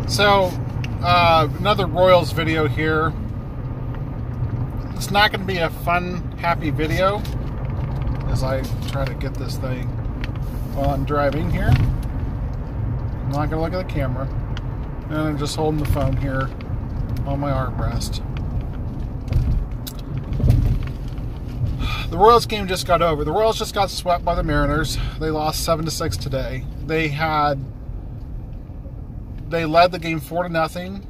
So, another Royals video here. It's not going to be a fun, happy video as I try to get this thing while I'm driving here. I'm not going to look at the camera. And I'm just holding the phone here on my armrest. The Royals game just got over. The Royals just got swept by the Mariners. They lost 7-6 today. They led the game 4-0,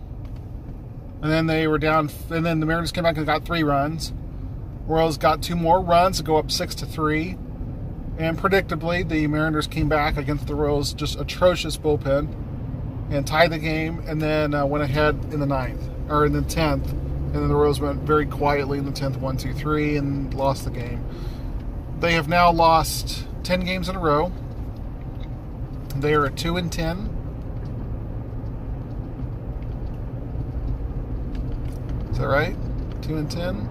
and then they were down. And then the Mariners came back and got 3 runs. Royals got 2 more runs to go up 6-3, and predictably, the Mariners came back against the Royals' just atrocious bullpen and tied the game, and then went ahead in the 9th or in the 10th. And then the Royals went very quietly in the 10th, 1-2-3, and lost the game. They have now lost 10 games in a row. They are at 2-10. Is that right? 2-10?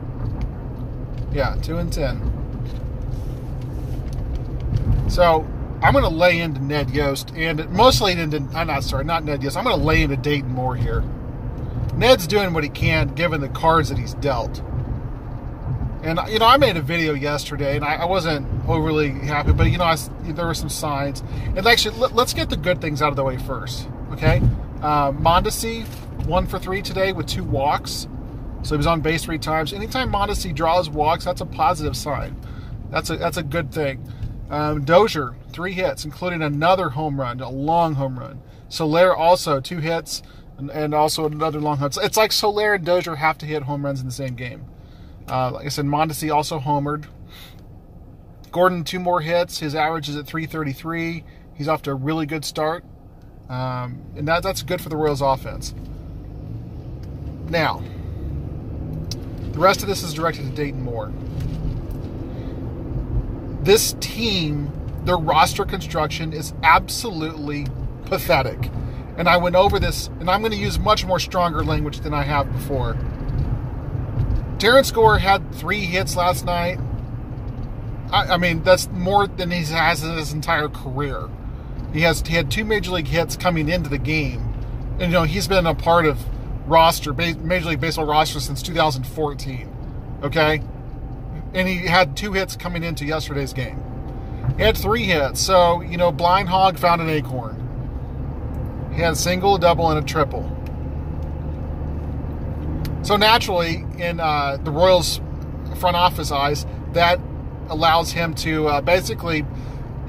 Yeah, 2-10. So I'm going to lay into Ned Yost, and mostly into, not Ned Yost. I'm going to lay into Dayton Moore here. Ned's doing what he can given the cards that he's dealt. And, I made a video yesterday, and I wasn't overly happy, but, there were some signs. And actually, let's get the good things out of the way first, okay? Mondesi, 1 for 3 today with 2 walks. So he was on base 3 times. Anytime Mondesi draws walks, that's a positive sign. That's a good thing. Dozier, 3 hits, including another home run, a long home run. Soler also 2 hits. And also another long hit. It's like Soler and Dozier have to hit home runs in the same game. Like I said, Mondesi also homered. Gordon, 2 more hits. His average is at 333. He's off to a really good start. And that's good for the Royals offense. Now, the rest of this is directed to Dayton Moore. This team, their roster construction is absolutely pathetic. And I went over this, and I'm going to use much more stronger language than I have before. Terrence Gore had 3 hits last night. I mean, that's more than he has in his entire career. He had 2 Major League hits coming into the game. And, he's been a part of Major League Baseball roster since 2014. Okay? And he had 2 hits coming into yesterday's game. He had 3 hits. So, Blind Hog found an acorn. He had a single, a double, and a triple. So naturally, in the Royals front office eyes, that allows him to basically,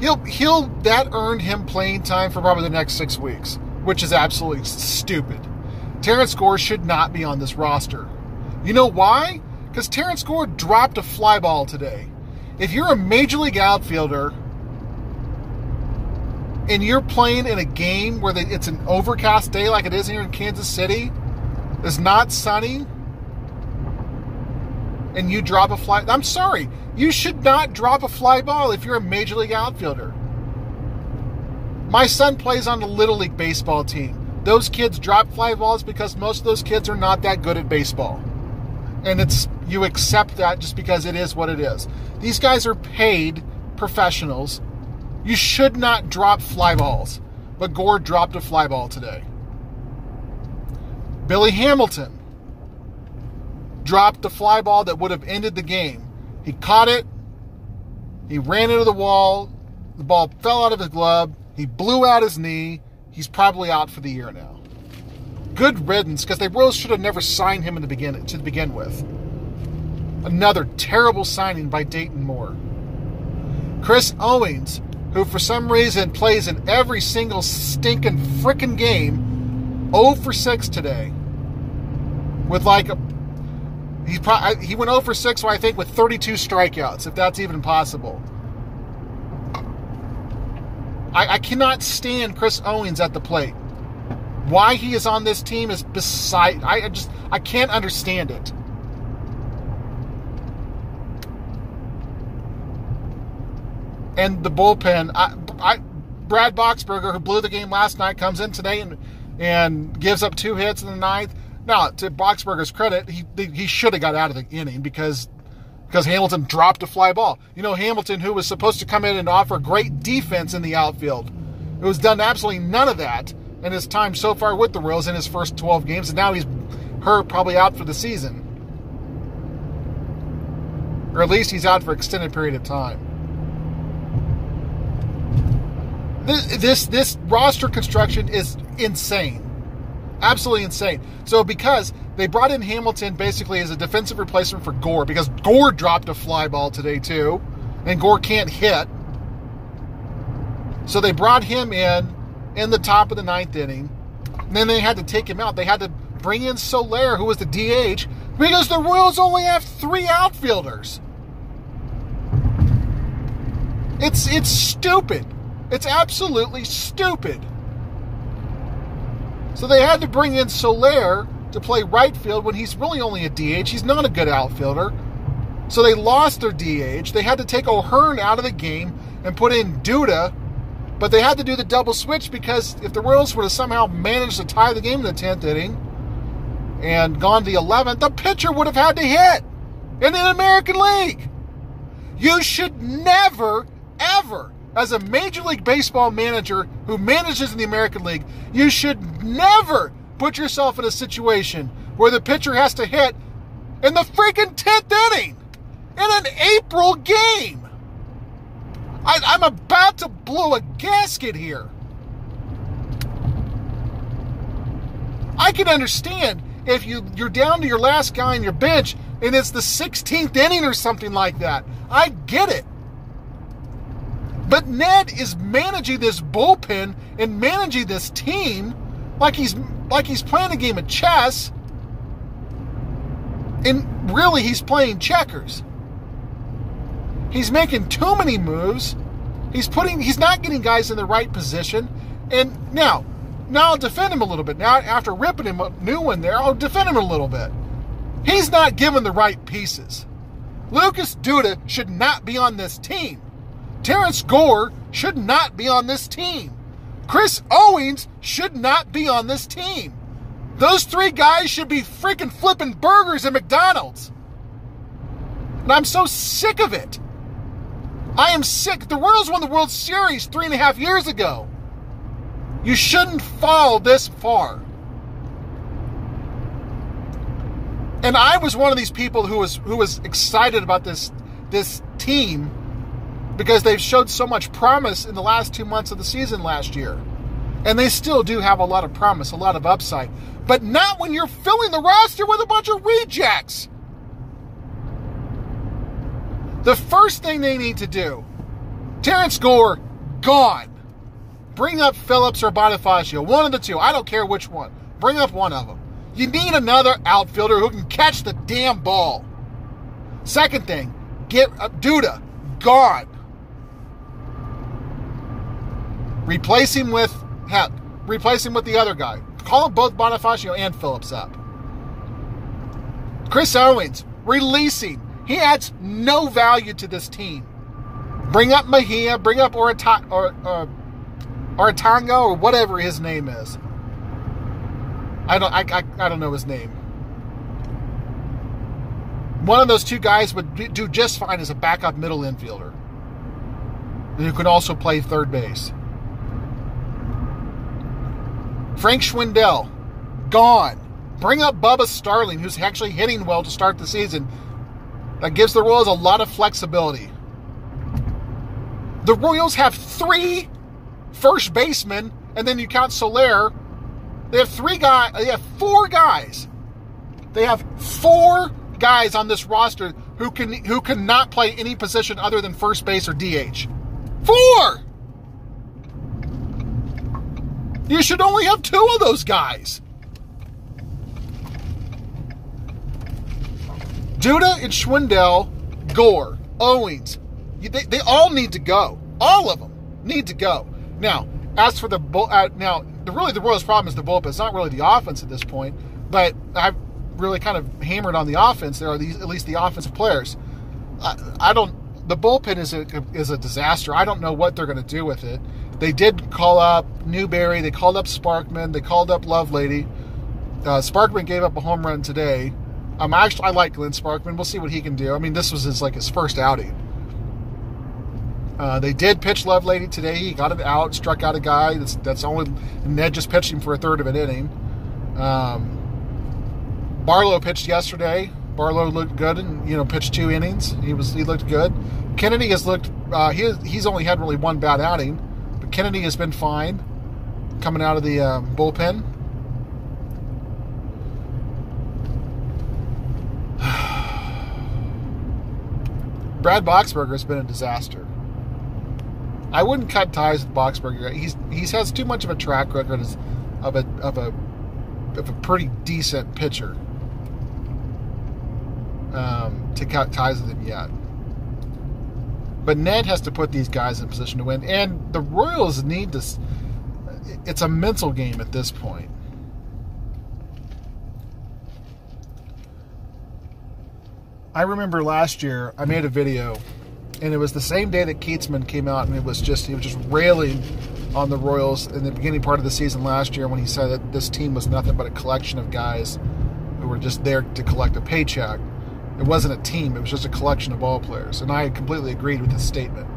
that earned him playing time for probably the next 6 weeks, which is absolutely stupid. Terrence Gore should not be on this roster. You know why? Because Terrence Gore dropped a fly ball today. If you're a Major League outfielder and you're playing in a game where it's an overcast day like it is here in Kansas City, it's not sunny, and you drop a fly... I'm sorry. You should not drop a fly ball if you're a Major League outfielder. My son plays on the Little League baseball team. Those kids drop fly balls because most of those kids are not that good at baseball. And you accept that just because it is what it is. These guys are paid professionals. You should not drop fly balls. But Gore dropped a fly ball today. Billy Hamilton dropped the fly ball that would have ended the game. He caught it. He ran into the wall. The ball fell out of his glove. He blew out his knee. He's probably out for the year now. Good riddance, because the Royals should have never signed him to begin with. Another terrible signing by Dayton Moore. Chris Owings, who for some reason plays in every single stinking frickin' game, 0 for 6 today. With he went 0 for 6, I think, with 32 strikeouts, if that's even possible. I cannot stand Chris Owings at the plate. Why he is on this team is beside... I can't understand it. And the bullpen... Brad Boxberger, who blew the game last night, comes in today and gives up 2 hits in the 9th. Now, to Boxberger's credit, he should have got out of the inning because Hamilton dropped a fly ball. Hamilton, who was supposed to come in and offer great defense in the outfield, it was done absolutely none of that in his time so far with the Royals in his first 12 games, and now he's hurt, probably out for the season. Or at least he's out for an extended period of time. This roster construction is insane. Absolutely insane. So because they brought in Hamilton basically as a defensive replacement for Gore, because Gore dropped a fly ball today too, and Gore can't hit. So they brought him in the top of the 9th inning. And then they had to take him out. They had to bring in Soler, who was the DH, because the Royals only have 3 outfielders. It's stupid. It's absolutely stupid. So they had to bring in Soler to play right field when he's really only a DH. He's not a good outfielder. So they lost their DH. They had to take O'Hearn out of the game and put in Duda. But they had to do the double switch because if the Royals would have somehow managed to tie the game in the 10th inning and gone to the 11th, the pitcher would have had to hit in the American League. You should never, ever, as a Major League Baseball manager who manages in the American League, you should never put yourself in a situation where the pitcher has to hit in the freaking 10th inning in an April game. I'm about to blow a gasket here. I can understand if you're down to your last guy on your bench and it's the 16th inning or something like that. I get it. But Ned is managing this bullpen and managing this team like he's playing a game of chess, and really he's playing checkers. He's making too many moves. He's not getting guys in the right position. And now I'll defend him a little bit. Now, after ripping him a new one there, I'll defend him a little bit. He's not given the right pieces. Lucas Duda should not be on this team. Terrence Gore should not be on this team. Chris Owings should not be on this team. Those 3 guys should be freaking flipping burgers at McDonald's. And I'm so sick of it. I am sick. The Royals won the World Series 3.5 years ago. You shouldn't fall this far. And I was one of these people who was excited about this team because they've showed so much promise in the last 2 months of the season last year. And they still do have a lot of promise, a lot of upside. But not when you're filling the roster with a bunch of rejects. The first thing they need to do, Terrence Gore, gone. Bring up Phillips or Bonifacio, one of the two. I don't care which one. Bring up one of them. You need another outfielder who can catch the damn ball. Second thing, get Duda, gone. Replace him with the other guy. Call both Bonifacio and Phillips up. Chris Owings, releasing. He adds no value to this team. Bring up Mejia, bring up Oratango or whatever his name is. I don't know his name. One of those 2 guys would do just fine as a backup middle infielder, who can also play third base. Frank Schwindel, gone. Bring up Bubba Starling, who's actually hitting well to start the season. That gives the Royals a lot of flexibility. The Royals have 3 first basemen, and then you count Soler. They have 4 guys. They have 4 guys on this roster who cannot play any position other than first base or DH. 4! You should only have 2 of those guys. Duda and Schwindel, Gore, Owings. They all need to go. All of them need to go. Now, as for the Royals' problem is the bullpen. It's not really the offense at this point, but I've really kind of hammered on the offense. There are at least the offensive players. The bullpen is a disaster. I don't know what they're going to do with it. They did call up Newberry. They called up Sparkman. They called up Lovelady. Sparkman gave up a home run today. I like Glenn Sparkman. We'll see what he can do. I mean, this was his first outing. They did pitch Lovelady today. He got it out, struck out a guy. That's only Ned just pitched him for a third of an inning. Barlow pitched yesterday. Barlow looked good and pitched 2 innings. He looked good. Kennedy has looked. He's only had really one bad outing, but Kennedy has been fine coming out of the bullpen. Brad Boxberger has been a disaster. I wouldn't cut ties with Boxberger. He has too much of a track record of a pretty decent pitcher to cut ties with him yet. But Ned has to put these guys in position to win, and the Royals need to. It's a mental game at this point. I remember last year I made a video, and it was the same day that Keatsman came out, and he was just railing on the Royals in the beginning part of the season last year when he said that this team was nothing but a collection of guys who were just there to collect a paycheck. It wasn't a team, it was just a collection of ball players, and I completely agreed with his statement.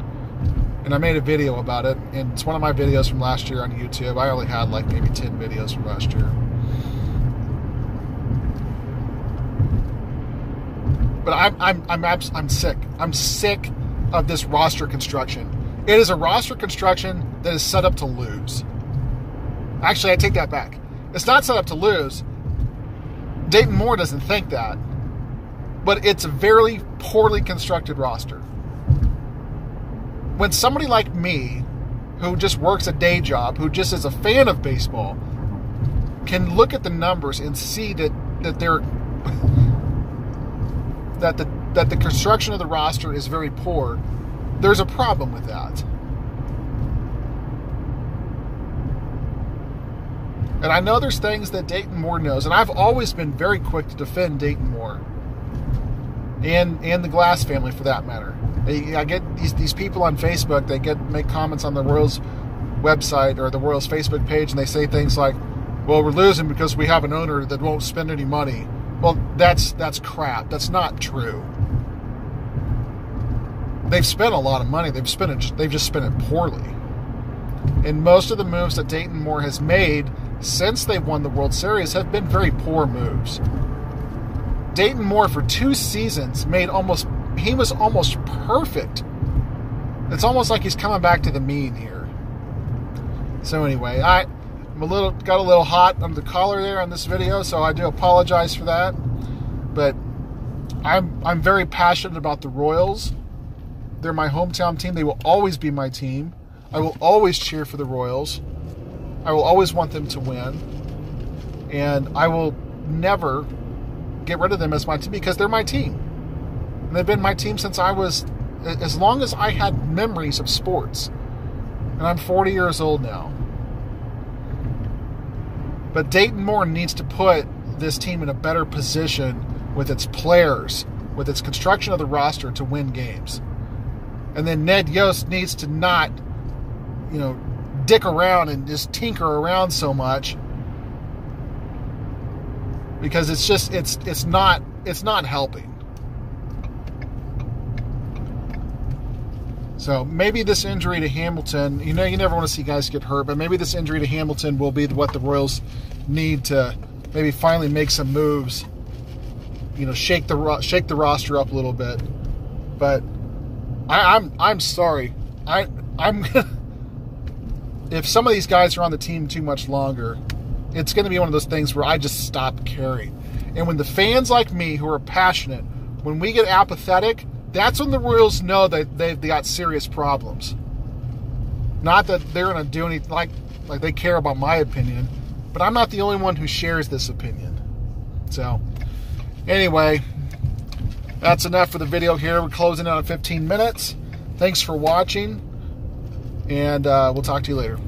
And I made a video about it, and it's one of my videos from last year on YouTube. I only had like maybe 10 videos from last year. But I'm sick. I'm sick of this roster construction. It is a roster construction that is set up to lose. Actually, I take that back. It's not set up to lose. Dayton Moore doesn't think that. But it's a very poorly constructed roster. When somebody like me, who just works a day job, who just is a fan of baseball, can look at the numbers and see that the construction of the roster is very poor, there's a problem with that. And I know there's things that Dayton Moore knows, and I've always been very quick to defend Dayton Moore. And the Glass family, for that matter. I get these people on Facebook, they make comments on the Royals website or the Royals Facebook page, and they say things like, well, we're losing because we have an owner that won't spend any money. Well, that's crap. That's not true. They've spent a lot of money. They've just spent it poorly. And most of the moves that Dayton Moore has made since they've won the World Series have been very poor moves. Dayton Moore, for 2 seasons, he was almost perfect. It's almost like he's coming back to the mean here. So anyway, I'm got a little hot under the collar there on this video, so I do apologize for that. But I'm very passionate about the Royals. They're my hometown team. They will always be my team. I will always cheer for the Royals. I will always want them to win. And I will never get rid of them as my team because they're my team. And they've been my team since as long as I had memories of sports. And I'm 40 years old now. But Dayton Moore needs to put this team in a better position with its players, with its construction of the roster to win games. And then Ned Yost needs to not, dick around and just tinker around so much. Because it's not helping. So maybe this injury to Hamilton, you never want to see guys get hurt, but maybe this injury to Hamilton will be what the Royals need to maybe finally make some moves. Shake the roster up a little bit. But I'm sorry. If some of these guys are on the team too much longer, it's going to be one of those things where I just stop caring. And when the fans like me who are passionate, when we get apathetic, that's when the Royals know that they've got serious problems. Not that they're going to do anything like they care about my opinion, but I'm not the only one who shares this opinion. So, anyway, that's enough for the video here. We're closing out at 15 minutes. Thanks for watching, and we'll talk to you later.